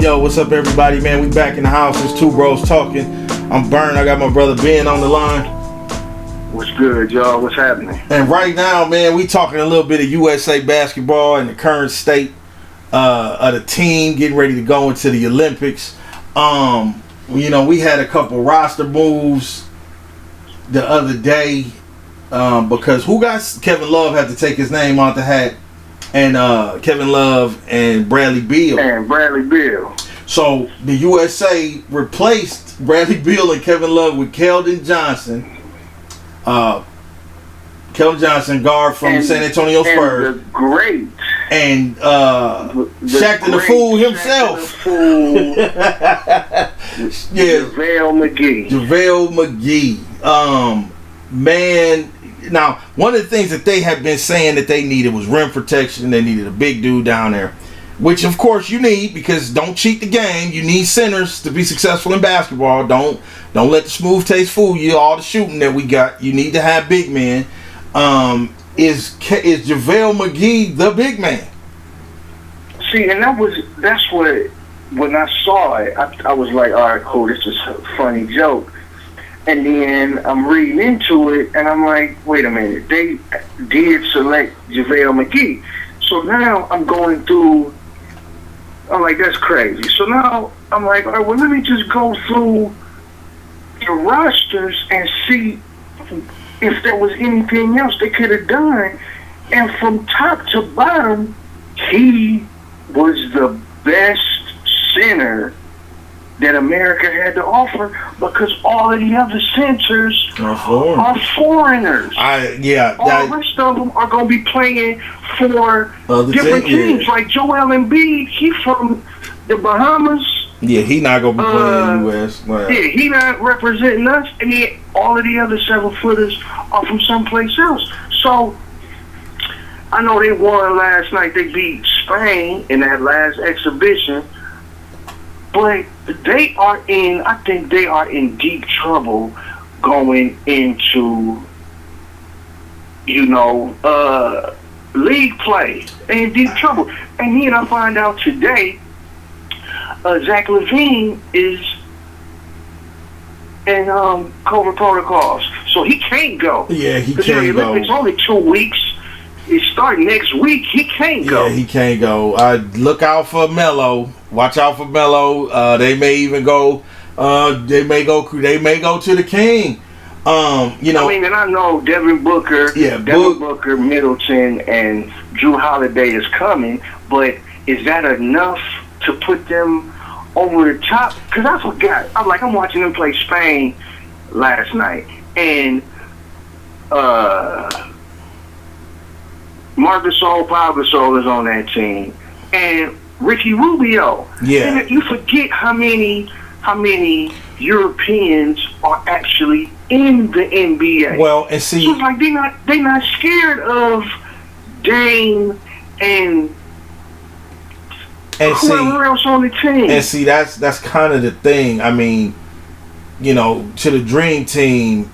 Yo, what's up, everybody, man? We back in the house. It's Two Bros Talking. I'm Bern. I got my brother Ben on the line. What's good, y'all? What's happening? And right now, man, we talking a little bit of USA basketball and the current state of the team getting ready to go into the Olympics. We had a couple roster moves the other day because Kevin Love had to take his name off the hat. And Kevin Love and Bradley Beal. So the USA replaced Bradley Beal and Kevin Love with Keldon Johnson. Keldon Johnson, guard from San Antonio Spurs. And the great. And Shaq the Fool himself. JaVale McGee. Man. Now, one of the things that they have been saying that they needed was rim protection. They needed a big dude down there, which of course you need, because don't cheat the game. You need centers to be successful in basketball. Don't let the smooth taste fool you. All the shooting that we got, you need to have big men. Is JaVale McGee the big man? See, and that's what, when I saw it, I was like, all right, cool, this is a funny joke. And then I'm reading into it, and I'm like, wait a minute, they did select JaVale McGee. So now I'm going through, I'm like, that's crazy. So now I'm like, all right, well, let me just go through the rosters and see if there was anything else they could have done. And from top to bottom, he was the best center that America had to offer, because all of the other centers are foreigners. The rest of them are going to be playing for different teams. Like Joel Embiid, he's from the Bahamas. Yeah, he not going to be playing in the U.S. Wow. Yeah, he not representing us, and then all of the other 7-footers are from someplace else. So I know they won last night. They beat Spain in that last exhibition. But I think they are in deep trouble going into, league play. They're in deep trouble. And then I find out today, Zach LaVine is in COVID protocols. So he can't go. Yeah, he can't go. It's only 2 weeks. It's starting next week. He can't go. Yeah, he can't go. Look out for Melo. Watch out for Melo. They may even go. They may go to the King. And I know Devin Booker, Booker, Middleton, and Drew Holiday is coming. But is that enough to put them over the top? Because I forgot. I'm watching them play Spain last night, and Marcus Pau Gasol is on that team, and Ricky Rubio. Yeah. And you forget how many Europeans are actually in the NBA. Well, and see, so it's like they not scared of Dame and whoever else on the team. And see, that's kind of the thing. I mean, to the Dream Team,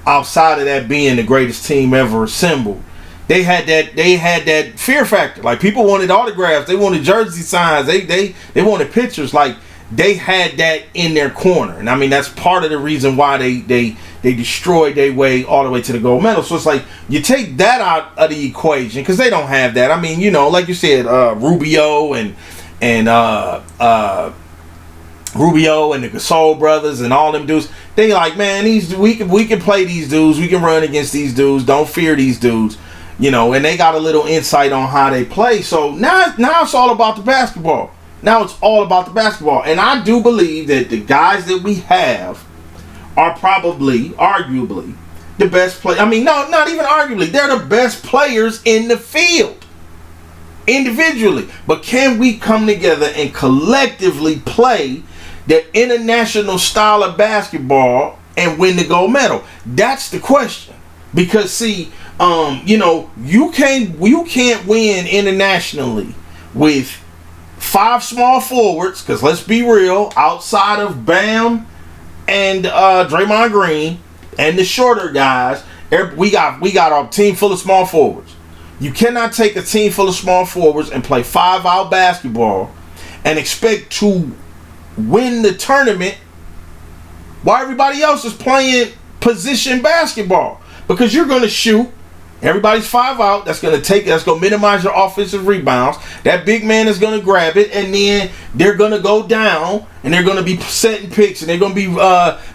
outside of that being the greatest team ever assembled, They had that fear factor. Like, people wanted autographs, they wanted jersey signs, they wanted pictures. Like, they had that in their corner, and I mean that's part of the reason why they destroyed their way all the way to the gold medal. So it's like you take that out of the equation, because they don't have that. I mean, like you said, Rubio and the Gasol brothers and all them dudes. They like, man, we can play these dudes, we can run against these dudes. Don't fear these dudes. And they got a little insight on how they play. So now it's all about the basketball. Now it's all about the basketball. And I do believe that the guys that we have are probably, arguably, the best players. I mean, no, not even arguably. They're the best players in the field, individually. But can we come together and collectively play the international style of basketball and win the gold medal? That's the question. Because, see, you can't win internationally with 5 small forwards, because let's be real, outside of Bam and Draymond Green and the shorter guys, we got a team full of small forwards. You cannot take a team full of small forwards and play 5-out basketball and expect to win the tournament while everybody else is playing position basketball. Because you're going to shoot. Everybody's 5 out. That's going to minimize your offensive rebounds. That big man is going to grab it, and then they're going to go down, and they're going to be setting picks, and they're going to be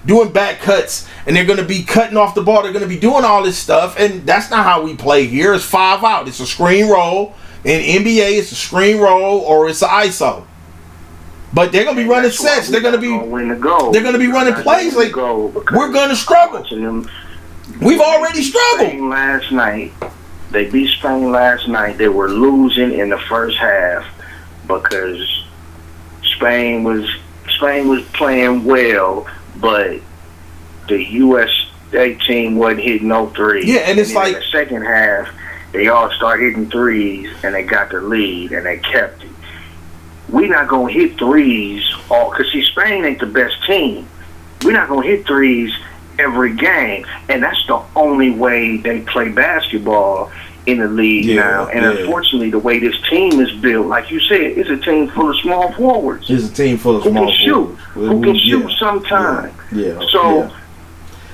doing back cuts, and they're going to be cutting off the ball. They're going to be doing all this stuff, and that's not how we play here. It's 5 out. It's a screen roll. In NBA, it's a screen roll or it's an ISO. But they're going to be running sets. They're going to be They're going to be running plays. Like, we're going to struggle. We've already struggled. Last night, they beat Spain last night. They were losing in the first half because Spain was playing well, but the USA team wasn't hitting no threes. Yeah, and it's like in the second half, they all started hitting threes, and they got the lead, and they kept it. We're not gonna hit threes because see, Spain ain't the best team. We're not gonna hit threes every game, and that's the only way they play basketball in the league now. And unfortunately, the way this team is built, like you said, it's a team full of small forwards. It's a team full of small forwards who can shoot sometime.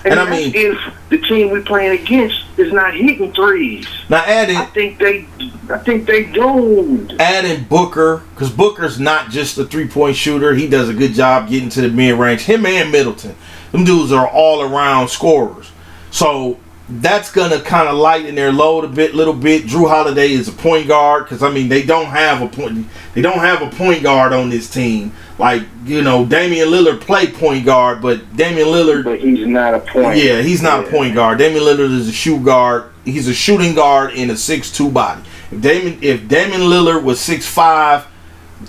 And I mean, if the team we're playing against is not hitting threes, now I think they doomed. Adding Booker, because Booker's not just a 3-point shooter. He does a good job getting to the mid-range. Him and Middleton. Them dudes are all-around scorers. So that's going to kind of lighten their load a little bit. Drew Holiday is a point guard because, I mean, they don't have a point guard on this team. Like, you know, Damian Lillard play point guard, but he's not a point. Yeah, he's not a point guard. Damian Lillard is a shoot guard. He's a shooting guard in a 6'2" body. If Damian Lillard was 6'5",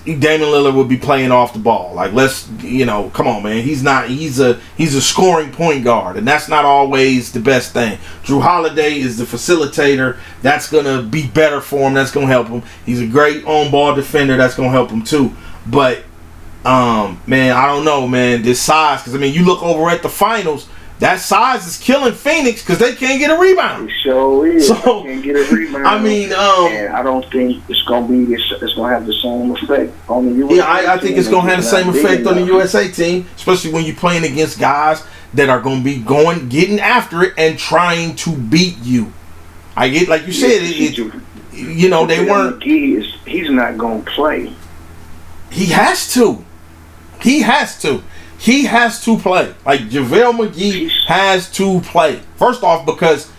Damian Lillard would be playing off the ball. Like, come on, man. He's a scoring point guard, and that's not always the best thing. Drew Holiday is the facilitator. That's gonna be better for him. That's gonna help him. He's a great on-ball defender. That's gonna help him too. But man, I don't know, man. This size, because I mean, you look over at the finals. That size is killing Phoenix because they can't get a rebound. It sure is. So, they can't get a rebound. I mean, and I don't think it's gonna have the same effect on the USA. Yeah, I think it's gonna have the same effect on the USA team, especially when you're playing against guys that are gonna be getting after it and trying to beat you. I get, like you said, they weren't. He's not gonna play. He has to. He has to play. Like, JaVale McGee has to play. First off, because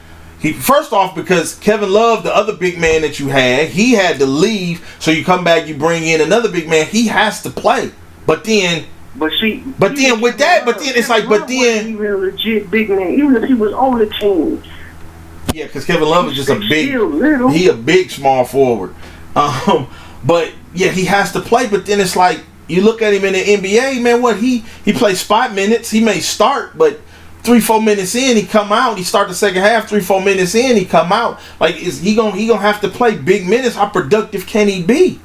Kevin Love, the other big man that you had, he had to leave. So you come back, you bring in another big man. He has to play. Even a legit big man, even if he was on the team. Yeah, because Kevin Love is just a big small forward. But yeah, he has to play. But then it's like, you look at him in the NBA, man, he plays spot minutes. He may start, but 3-4 minutes in, he come out. He start the second half, 3-4 minutes in, he come out. Like, is he gonna have to play big minutes? How productive can he be?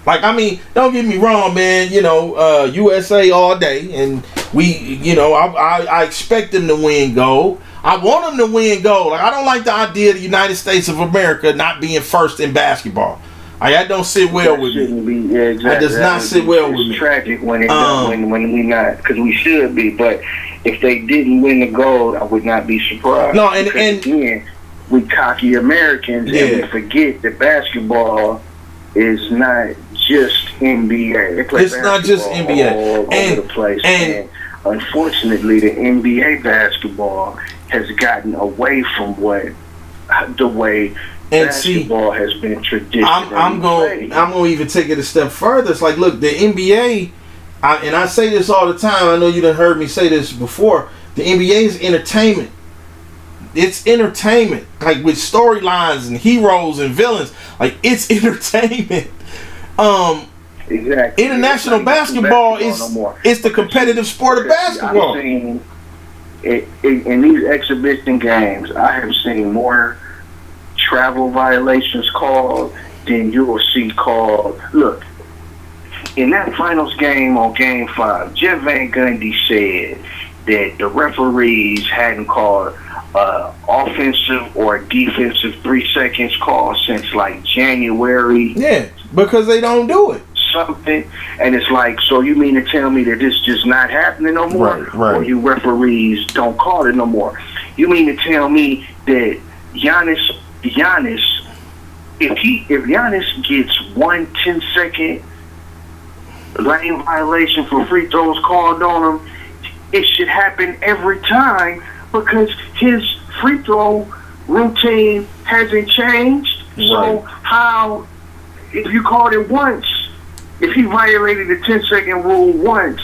Like, I mean, don't get me wrong, man. USA all day, and I expect them to win gold. I want them to win gold. Like, I don't like the idea of the United States of America not being first in basketball. That don't sit well with me. That does not sit well with me. It's tragic when we not, because we should be. But if they didn't win the gold, I would not be surprised. No, and again, we cocky Americans, and we forget that basketball is not just NBA. It's not just NBA. All over the place. And unfortunately, the NBA basketball has gotten away from the way basketball has been traditional. I'm going to even take it a step further. It's like, look, the NBA, and I say this all the time. I know you done heard me say this before. The NBA is entertainment. It's entertainment, like with storylines and heroes and villains. Like, it's entertainment. Exactly. International basketball is the competitive sport of basketball. I've seen in these exhibition games, I have seen more travel violations called than you will see called. Look, in that finals game on Game 5, Jeff Van Gundy said that the referees hadn't called offensive or defensive 3 seconds call since like January Because they don't do it. Something, and it's like, so you mean to tell me that this just not happening no more? Right. Or you referees don't call it no more? You mean to tell me that Giannis, if Giannis gets 1 10-second lane violation for free throws called on him, it should happen every time because his free throw routine hasn't changed. Right. So how, if you called it once, if he violated the 10-second rule once,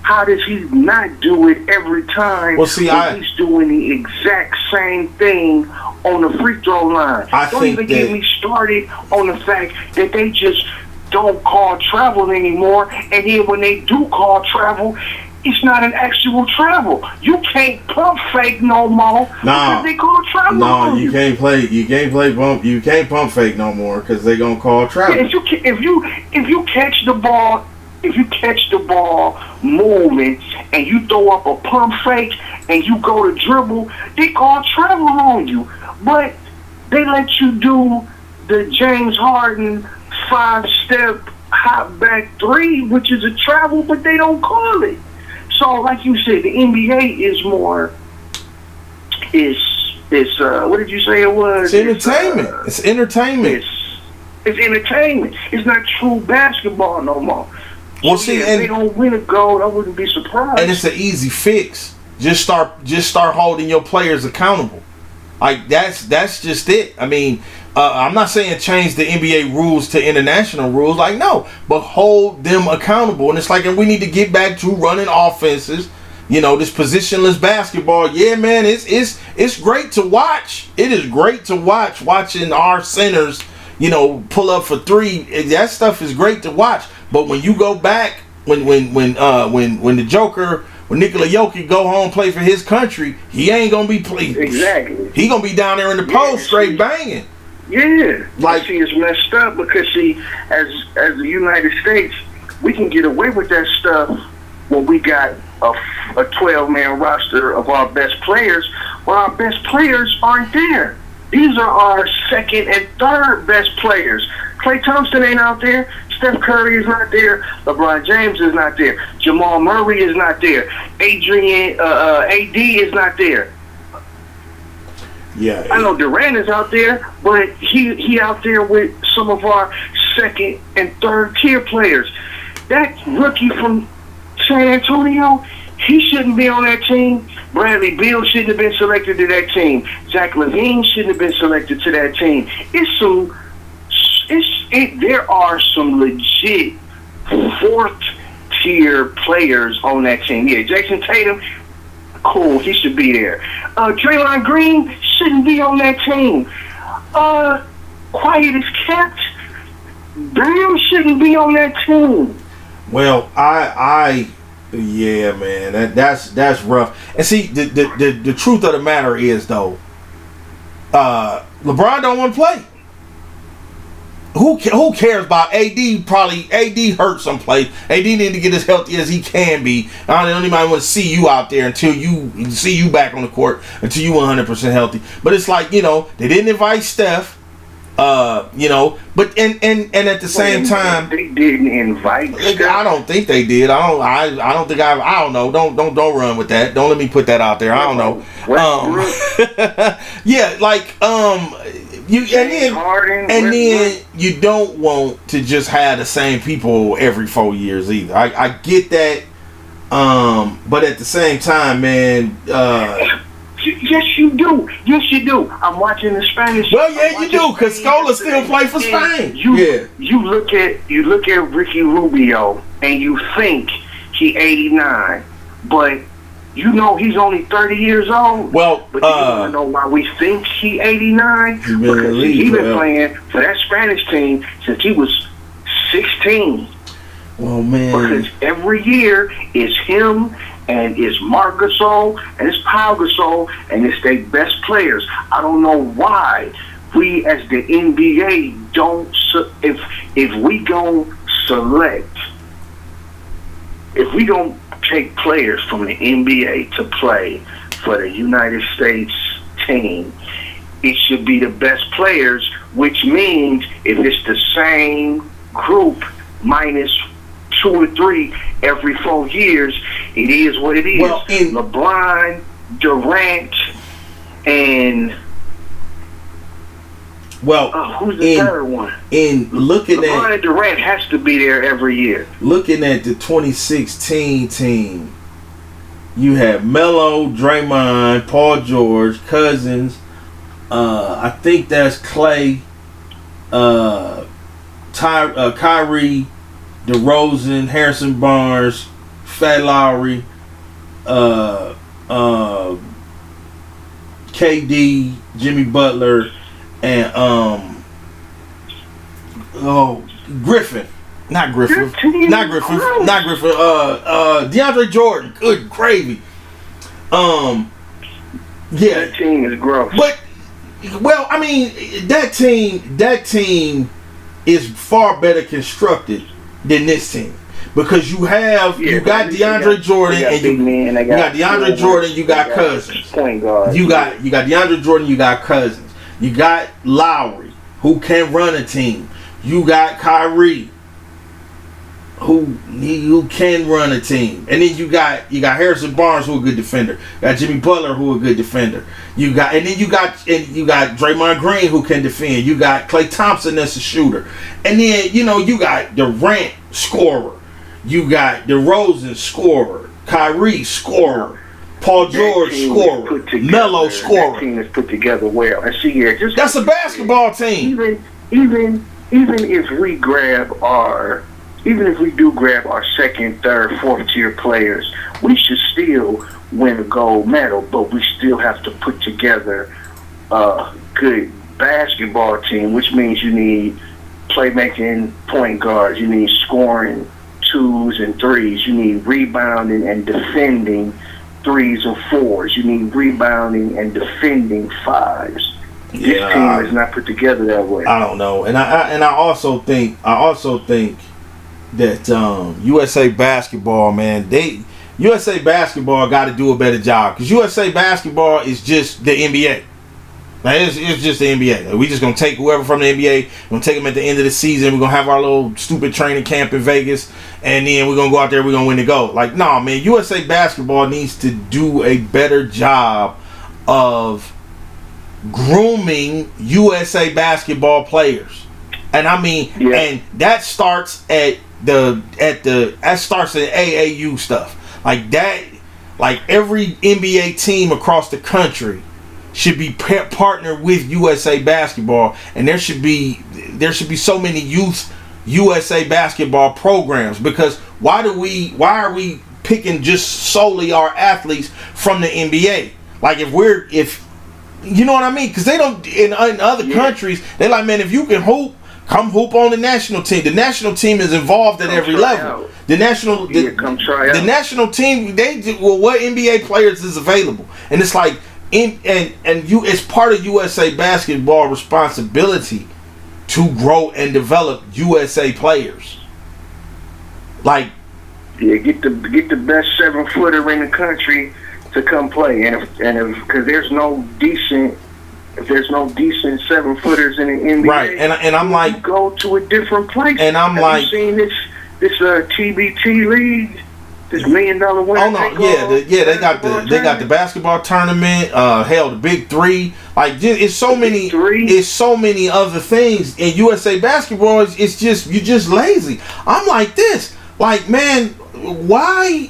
how does he not do it every time? Well, see, he's doing the exact same thing on the free throw line. Don't even get me started on the fact that they just don't call travel anymore, and then when they do call travel, it's not an actual travel. You can't pump fake no more because they call travel. No, you can't pump fake no more because they gonna call travel. Yeah, if you catch the ball moving and you throw up a pump fake and you go to dribble, they call travel on you. But they let you do the James Harden 5-step hop back 3, which is a travel, but they don't call it. So, like you said, the NBA is more. It's what did you say it was? It's entertainment. It's entertainment. It's entertainment. It's not true basketball no more. Well, so, if they don't win a gold, I wouldn't be surprised. And it's an easy fix. Just start holding your players accountable. Like that's just it. I mean, I'm not saying change the NBA rules to international rules. Like no, but hold them accountable. And it's like, and we need to get back to running offenses. You know, this positionless basketball. Yeah, man, it's great to watch. It is great to watching our centers, you know, pull up for 3. That stuff is great to watch. But when you go back, when the Joker, when Nikola Jokic go home play for his country, he ain't gonna be playing. Exactly. He gonna be down there in the post straight banging. Yeah. Like see, it's messed up because see, as the United States, we can get away with that stuff when we got a 12-man roster of our best players. Well, our best players aren't there. These are our second and third best players. Klay Thompson ain't out there. Steph Curry is not there. LeBron James is not there. Jamal Murray is not there. AD is not there. Yeah, I know Durant is out there, but he out there with some of our second and third tier players. That rookie from San Antonio, he shouldn't be on that team. Bradley Beal shouldn't have been selected to that team. Zach LaVine shouldn't have been selected to that team. There are some legit 4th tier players on that team. Yeah, Jason Tatum, cool, he should be there. Draymond Green shouldn't be on that team. Quiet as kept, Bam shouldn't be on that team. Well, yeah, man, that's rough. And see, the truth of the matter is though, LeBron don't want to play. Who cares about AD? Probably AD hurt someplace. AD need to get as healthy as he can be. I don't even want to see you out there until you see you back on the court until you 100% healthy. But it's like, you know, they didn't invite Steph. You know, but and at the same time, they didn't invite Steph. I don't think they did. I don't think I don't know. Don't run with that. Don't let me put that out there. I don't know. Yeah, like you and then you don't want to just have the same people every 4 years either. I get that, but at the same time, man. Yes, you do. Yes, you do. I'm watching the Spanish. Well, yeah, you do, because Scola still play for Spain. You look at Ricky Rubio, and you think he 89, but you know he's only 30 years old. Well, but you want to know why we think he 89? Because he's been playing for that Spanish team since he was 16. Oh man! Because every year it's him. And it's Marc Gasol, and it's Pau Gasol, and it's their best players. I don't know why we, as the NBA, don't. If we don't select, if we don't take players from the NBA to play for the United States team, it should be the best players which means if it's the same group minus 2 or 3 every 4 years, it is what it is. Well, LeBron, Durant, and who's the third one? In looking LeBron and Durant has to be there every year. Looking at the 2016 team, you have Melo, Draymond, Paul George, Cousins. I think that's Clay, Kyrie, DeRozan, Harrison Barnes, Fat Lowry, KD, Jimmy Butler, and Griffin. Not Griffin. DeAndre Jordan. Good gravy. Yeah. That team is gross. But I mean, that team is far better constructed than this team. Because you got DeAndre Jordan and you got DeAndre Jordan, you got Cousins. Point guard. You got DeAndre Jordan, you got Cousins. You got Lowry, who can run a team. You got Kyrie, who can run a team. And then you got Harrison Barnes, who a good defender. You got Jimmy Butler, who a good defender. You got Draymond Green, who can defend. You got Klay Thompson, that's a shooter. And then you got Durant, scorer. You got DeRozan, scorer. Kyrie, scorer. Paul George, scorer. Melo, scorer. That team is put together well. And see, that's a basketball team. Even if we do grab our second, third, fourth tier players, we should still win a gold medal. But we still have to put together a good basketball team, which means you need playmaking point guards, you need scoring 2s and 3s, you need rebounding and defending 3s and 4s, you need rebounding and defending 5s. This team is not put together that way. I don't know, and I also think that USA Basketball, man, USA Basketball got to do a better job, because USA Basketball is just the NBA. Like, it's just the NBA. Like, we just gonna take whoever from the NBA, we're gonna take them at the end of the season. We're gonna have our little stupid training camp in Vegas, and then we're gonna go out there. We're gonna win the gold. Like, nah, man. USA Basketball needs to do a better job of grooming USA Basketball players, and I mean, and that starts at AAU stuff like that. Like, every NBA team across the country should be partnered with USA Basketball, and there should be so many youth USA Basketball programs, because why are we picking just solely our athletes from the NBA? Like, if you know what I mean? Because they don't, in other countries, they're like, man, if you can hoop, come hoop on the national team. The national team is involved at every level. The national team, what NBA players is available? And it's like, it's part of USA Basketball responsibility to grow and develop USA players. Like, get the best 7-footer in the country to come play, and because there's no decent 7-footers in the NBA, right? And I'm like, go to a different place. And I'm Have like, you seen this TBT league? This $1 million winner. Oh no, they got the basketball tournament. Hell, the Big Three. Like, it's so many other things. And USA Basketball it's just, you're just lazy. I'm like this. Like, man, why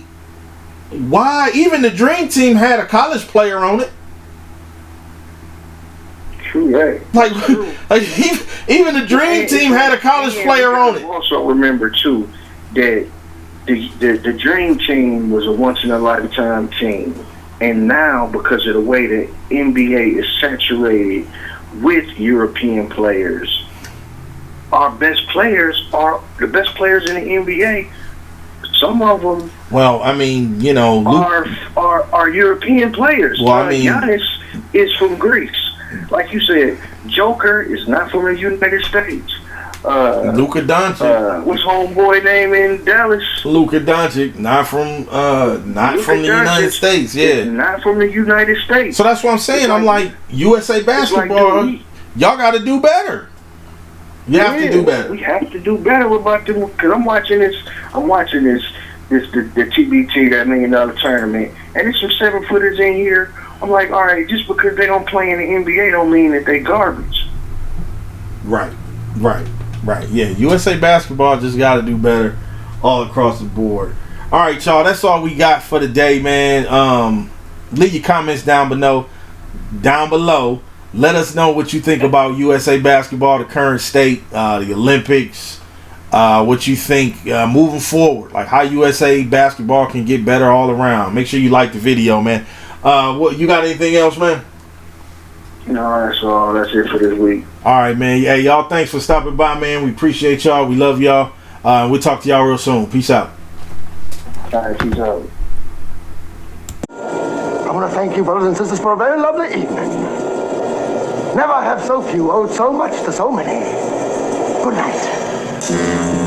even the Dream Team had a college player on it? True, right? Like even the Dream Team had a college player on it. Also remember too that the Dream Team was a once-in-a-lifetime team. And now, because of the way the NBA is saturated with European players, our best players are the best players in the NBA. Some of them, well, I mean, are European players. Well, I mean, Giannis is from Greece. Like you said, Joker is not from the United States. Luka Doncic. What's homeboy name in Dallas? Luka Doncic, not from the United States. Yeah, not from the United States. So that's what I'm saying. I'm like, USA Basketball. y'all got to do better. You have to do better. We have to do better about them, because I'm watching this the TBT, that $1 million tournament, and there's some 7-footers in here. I'm like, all right, just because they don't play in the NBA don't mean that they garbage. Right. Yeah, USA basketball just got to do better all across the board. All right, y'all, that's all we got for the day, man. Leave your comments down below. Let us know what you think about USA basketball, the current state, the Olympics, what you think moving forward, like how USA basketball can get better all around. Make sure you like the video, man. What you got? Anything else, man? No, that's all. That's it for this week. All right, man. Hey, y'all, thanks for stopping by, man. We appreciate y'all. We love y'all. We'll talk to y'all real soon. Peace out. All right, peace out. I want to thank you, brothers and sisters, for a very lovely evening. Never have so few owed so much to so many. Good night.